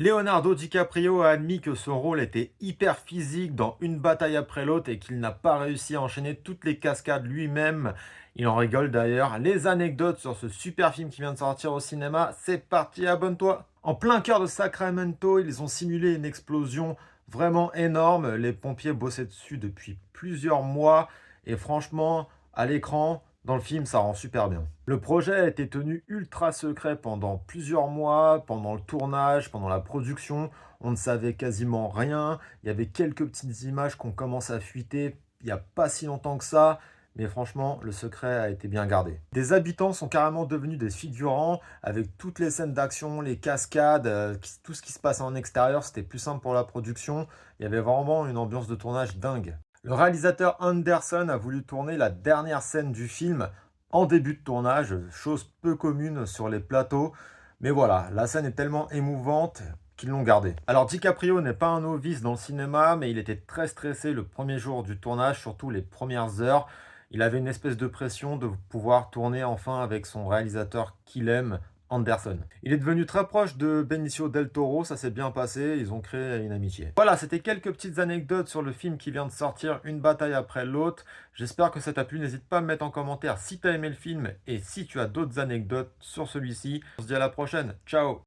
Leonardo DiCaprio a admis que son rôle était hyper physique dans une bataille après l'autre et qu'il n'a pas réussi à enchaîner toutes les cascades lui-même. Il en rigole d'ailleurs. Les anecdotes sur ce super film qui vient de sortir au cinéma, c'est parti, abonne-toi. En plein cœur de Sacramento, ils ont simulé une explosion vraiment énorme. Les pompiers bossaient dessus depuis plusieurs mois et franchement, à l'écran, dans le film, ça rend super bien. Le projet a été tenu ultra secret pendant plusieurs mois, pendant le tournage, pendant la production. On ne savait quasiment rien. Il y avait quelques petites images qu'on commence à fuiter il n'y a pas si longtemps que ça. Mais franchement, le secret a été bien gardé. Des habitants sont carrément devenus des figurants avec toutes les scènes d'action, les cascades, tout ce qui se passe en extérieur. C'était plus simple pour la production. Il y avait vraiment une ambiance de tournage dingue. Le réalisateur Anderson a voulu tourner la dernière scène du film en début de tournage, chose peu commune sur les plateaux. Mais voilà, la scène est tellement émouvante qu'ils l'ont gardée. Alors DiCaprio n'est pas un novice dans le cinéma, mais il était très stressé le premier jour du tournage, surtout les premières heures. Il avait une espèce de pression de pouvoir tourner enfin avec son réalisateur qu'il aime, Anderson. Il est devenu très proche de Benicio del Toro, ça s'est bien passé, ils ont créé une amitié. Voilà, c'était quelques petites anecdotes sur le film qui vient de sortir, une bataille après l'autre. J'espère que ça t'a plu, n'hésite pas à me mettre en commentaire si tu as aimé le film et si tu as d'autres anecdotes sur celui-ci. On se dit à la prochaine, ciao!